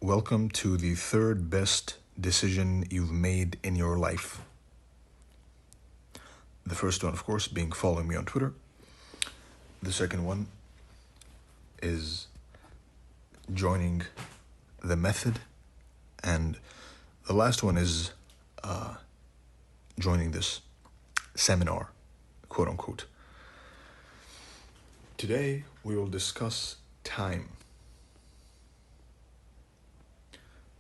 Welcome to the third best decision you've made in your life. The first one, of course, being following me on Twitter. The second one is joining the method. And the last one is joining this seminar, quote unquote. Today, we will discuss time.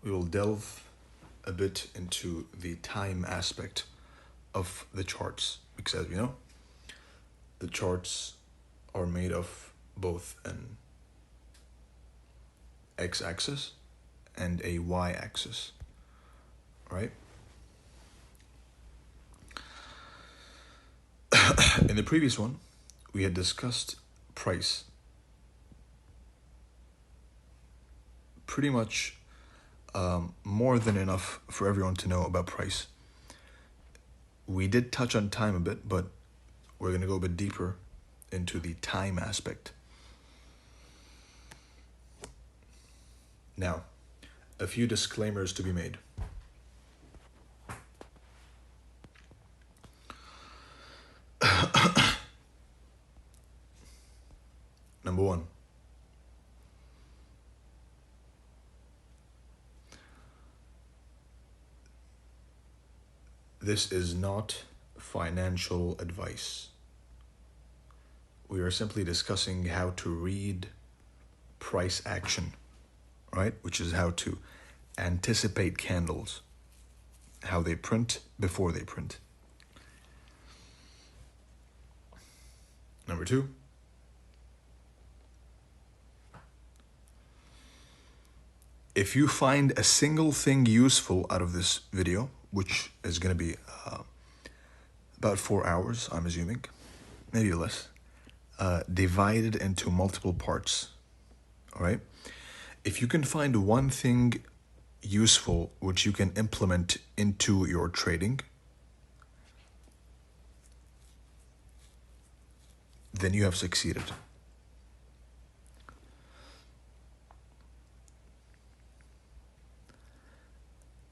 We will delve a bit into the time aspect of the charts, because as we know, the charts are made of both an x-axis and a y-axis, right? In the previous one, we had discussed price. Pretty much more than enough for everyone to know about price. We did touch on time a bit, but we're going to go a bit deeper into the time aspect. Now, a few disclaimers to be made. Number one, this is not financial advice. We are simply discussing how to read price action, right? Which is how to anticipate candles, how they print before they print. Number two, if you find a single thing useful out of this video, which is going to be about 4 hours, I'm assuming, maybe less, divided into multiple parts, all right? If you can find one thing useful which you can implement into your trading, then you have succeeded.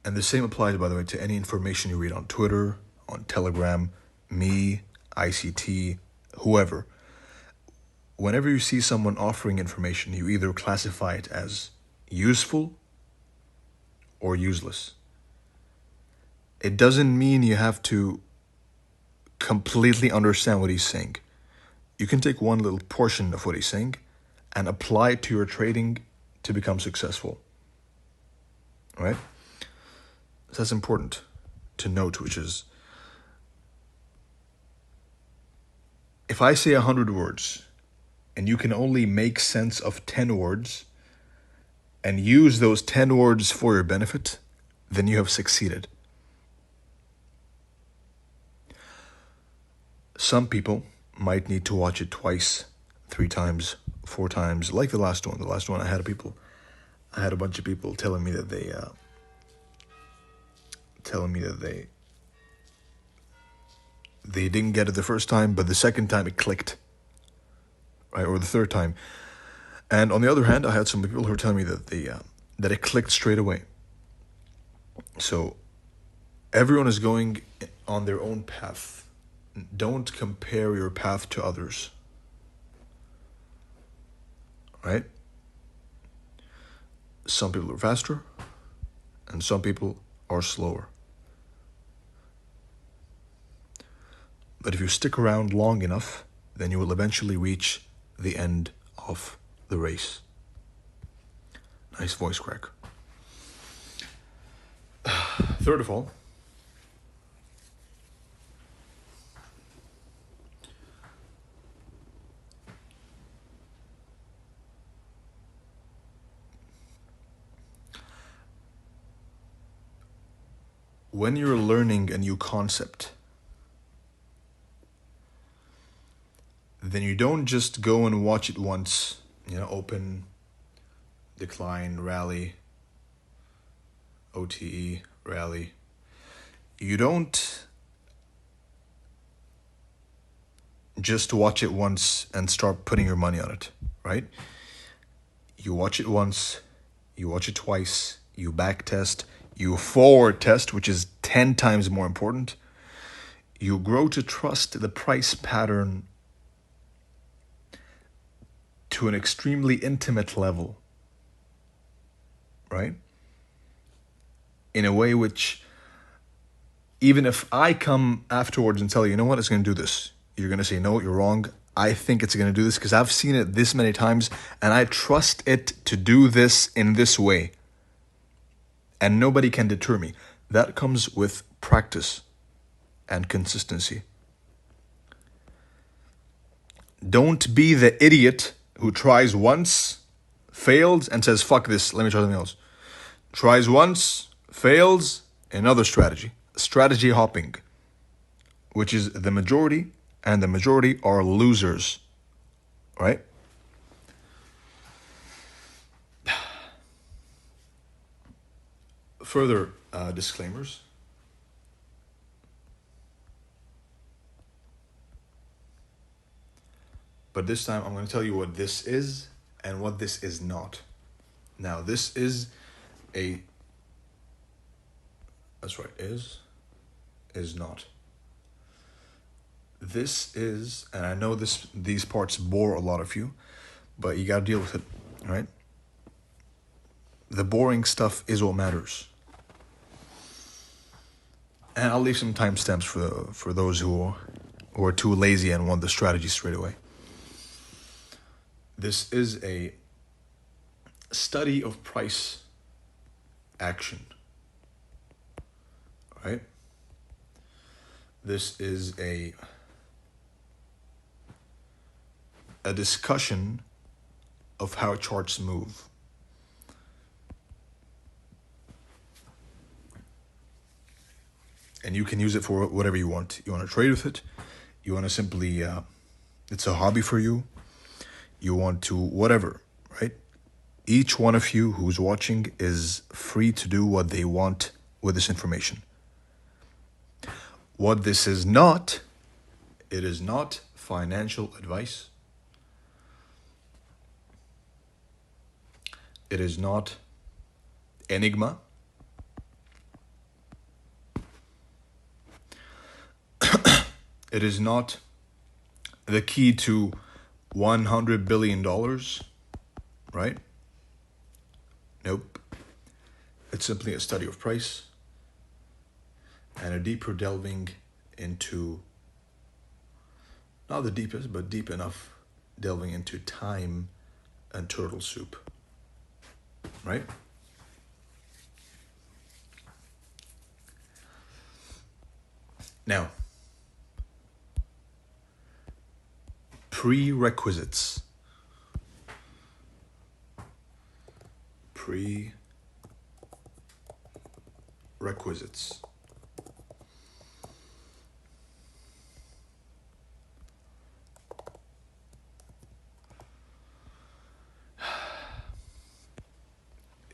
And the same applies, by the way, to any information you read on Twitter, on Telegram, me, ICT, whoever. Whenever you see someone offering information, you either classify it as useful or useless. It doesn't mean you have to completely understand what he's saying. You can take one little portion of what he's saying and apply it to your trading to become successful. All right? So that's important to note, which is, if I say 100 words and you can only make sense of 10 words and use those 10 words for your benefit, then you have succeeded. Some people might need to watch it twice, 3 times, 4 times, like the last one. The last one I had a bunch of people telling me that they didn't get it the first time, but the second time it clicked, right? Or the third time. And on the other hand, I had some people who were telling me that that it clicked straight away. So everyone is going on their own path. Don't compare your path to others, right? Some people are faster and some people are slower. But if you stick around long enough, then you will eventually reach the end of the race. Nice voice crack. Third of all, when you're learning a new concept, then you don't just go and watch it once, open, decline, rally, OTE, rally. You don't just watch it once and start putting your money on it, right? You watch it once, you watch it twice, you back test, you forward test, which is 10 times more important. You grow to trust the price pattern to an extremely intimate level, right? In a way which, even if I come afterwards and tell you, you know what, it's going to do this, you're going to say, no, you're wrong. I think it's going to do this because I've seen it this many times and I trust it to do this in this way. And nobody can deter me. That comes with practice and consistency. Don't be the idiot who tries once, fails, and says, fuck this, let me try something else. Tries once, fails, another strategy. Strategy hopping, which is the majority, and the majority are losers, right? Further disclaimers. But this time I'm going to tell you what this is and what this is not. Now, this is that's right, is not. This is, and I know these parts bore a lot of you, but you got to deal with it, right? The boring stuff is what matters. And I'll leave some timestamps for those who are too lazy and want the strategy straight away. This is a study of price action, right? This is a discussion of how charts move. And you can use it for whatever you want. You want to trade with it. You want to simply, it's a hobby for you. You want to, whatever, right? Each one of you who's watching is free to do what they want with this information. What this is not, it is not financial advice. It is not enigma. It is not the key to $100 billion, right? Nope. It's simply a study of price and a deeper delving into, not the deepest, but deep enough delving into time and turtle soup, right? Now, prerequisites. Prerequisites.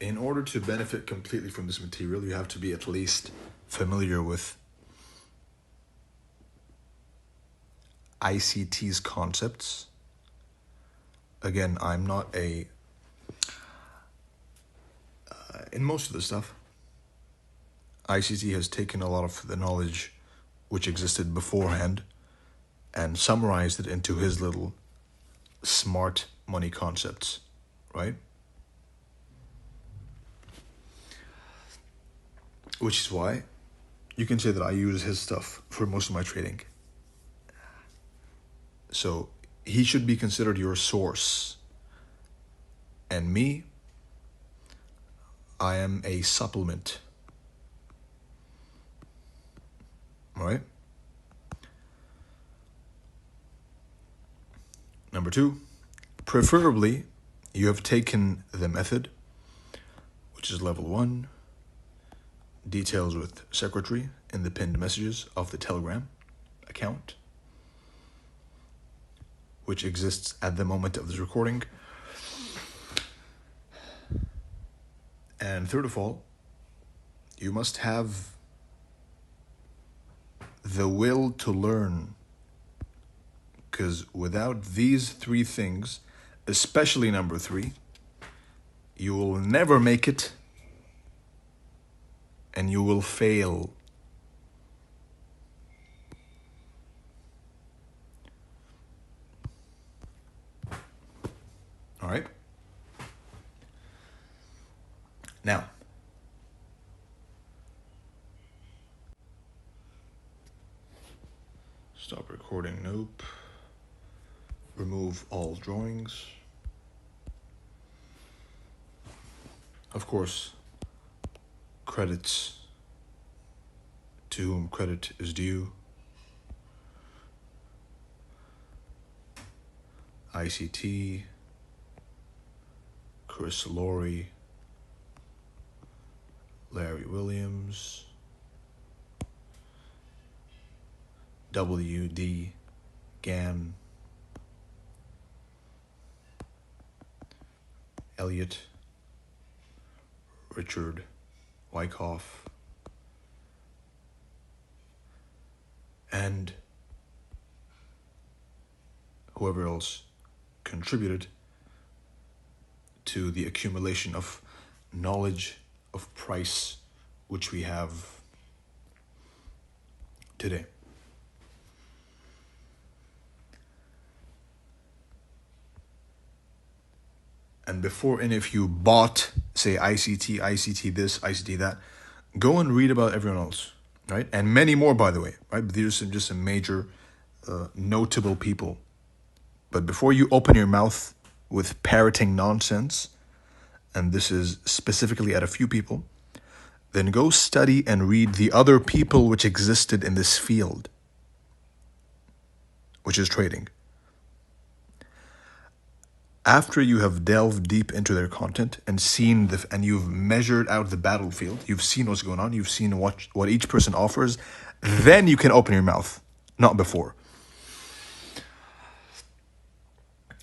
In order to benefit completely from this material, you have to be at least familiar with ICT's concepts. Again, I'm not in most of the stuff, ICT has taken a lot of the knowledge which existed beforehand and summarized it into his little smart money concepts, right? Which is why you can say that I use his stuff for most of my trading. So he should be considered your source. And me, I am a supplement. All right? Number 2, preferably you have taken the method, which is level 1, details with secretary in the pinned messages of the Telegram account, which exists at the moment of this recording. And third of all, you must have the will to learn, because without these 3 things, especially number 3, you will never make it, and you will fail. All right? Now, stop recording, nope. Remove all drawings. Of course, credits to whom credit is due. ICT, Chris Laurie, Larry Williams, WD Gann, Elliot, Richard Wyckoff, and whoever else contributed to the accumulation of knowledge of price which we have today. And before any of you bought, say, ICT this, ICT that, go and read about everyone else, right? And many more, by the way, right? But these are just some major, notable people. But before you open your mouth with parroting nonsense, and this is specifically at a few people, then go study and read the other people which existed in this field, which is trading. After you have delved deep into their content and seen and you've measured out the battlefield, you've seen what's going on, you've seen what each person offers, then you can open your mouth, not before.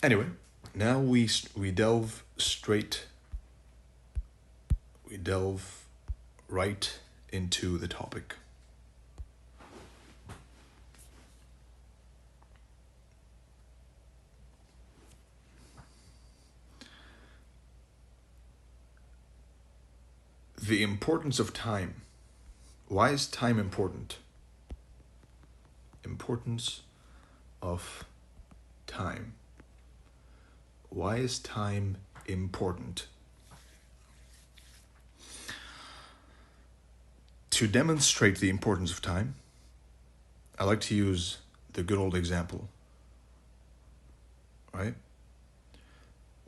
Anyway, now we delve right into the topic. The importance of time. Why is time important? Importance of time. Why is time important? To demonstrate the importance of time, I like to use the good old example, right?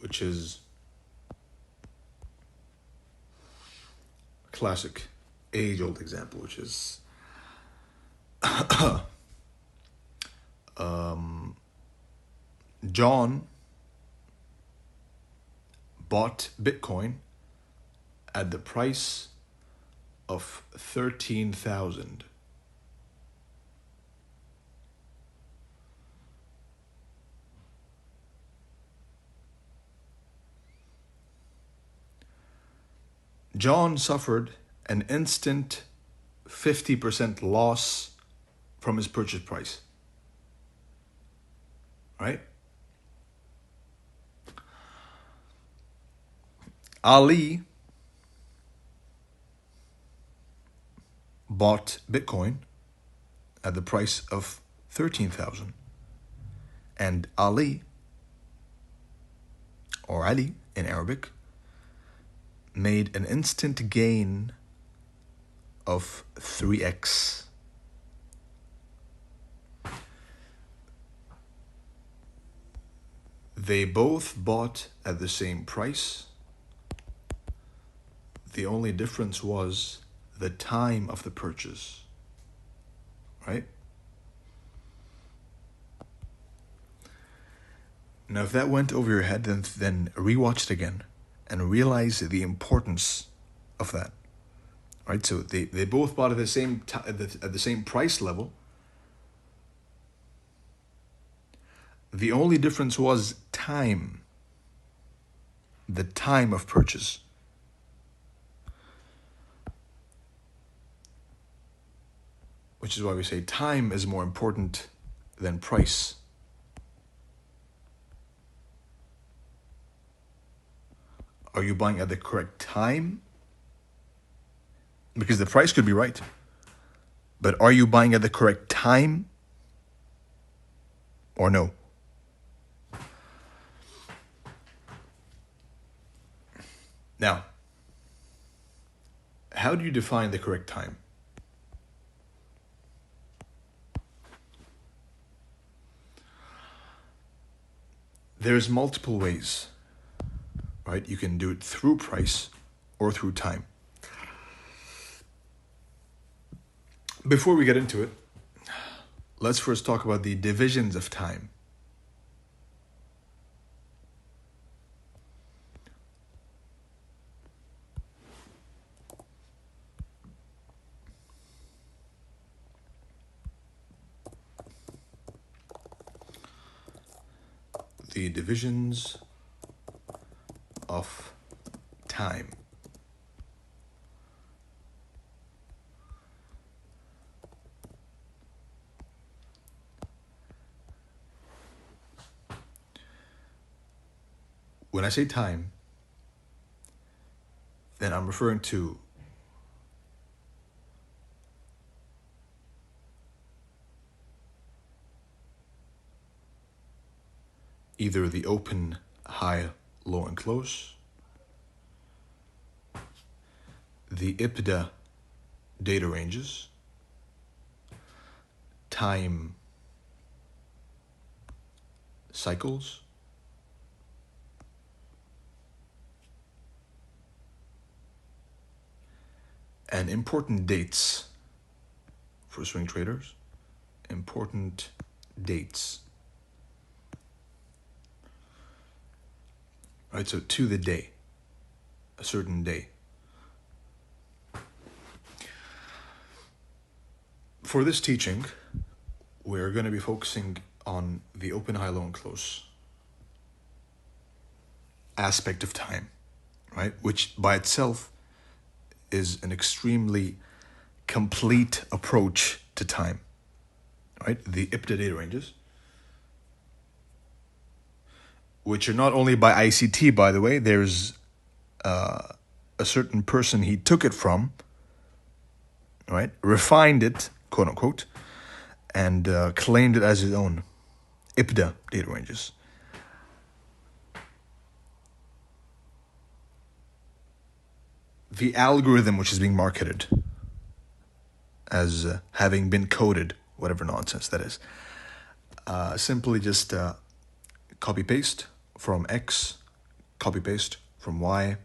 Which is a classic, age-old example, which is John bought Bitcoin at the price of 13,000. John suffered an instant 50% loss from his purchase price. Right? Ali bought Bitcoin at the price of 13,000. And Ali, or Ali in Arabic, made an instant gain of 3x. They both bought at the same price. The only difference was the time of the purchase, right? Now, if that went over your head, then rewatch it again and realize the importance of that, right? So they both bought at the same at the same price level. The only difference was time, the time of purchase. Which is why we say time is more important than price. Are you buying at the correct time? Because the price could be right. But are you buying at the correct time or no? Now, how do you define the correct time? There's multiple ways, right? You can do it through price or through time. Before we get into it, let's first talk about the divisions of time. The divisions of time. When I say time, then I'm referring to either the open, high, low, and close, the IPDA data ranges, time cycles, and important dates for swing traders. Important dates. Right, so to the day, a certain day. For this teaching, we're going to be focusing on the open, high, low, and close aspect of time, right? Which by itself is an extremely complete approach to time, right? The IPDA data ranges, which are not only by ICT, by the way. There's a certain person he took it from, right? Refined it, quote unquote, and claimed it as his own. IPDA data ranges. The algorithm which is being marketed as having been coded, whatever nonsense that is, simply just copy-paste from X, copy-paste from Y,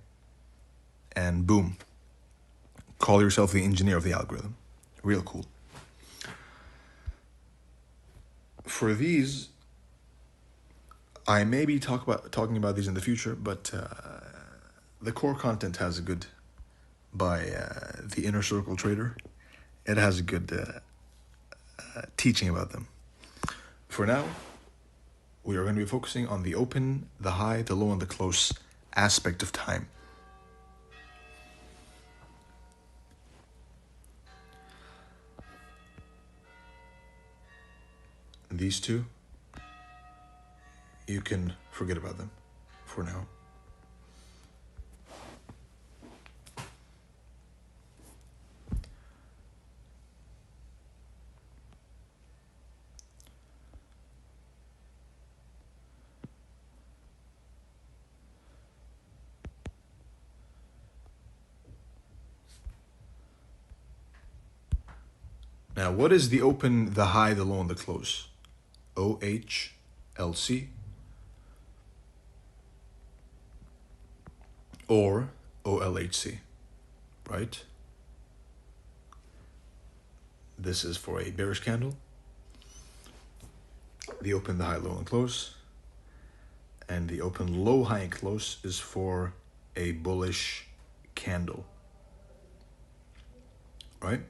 and boom. Call yourself the engineer of the algorithm. Real cool. For these, I may be talking about these in the future, but the core content has a good, by the Inner Circle Trader, it has a good teaching about them. For now, we are going to be focusing on the open, the high, the low, and the close aspect of time. These two, you can forget about them for now. Now, what is the open, the high, the low, and the close? OHLC or OLHC, right? This is for a bearish candle. The open, the high, low, and close. And the open, low, high, and close is for a bullish candle, right?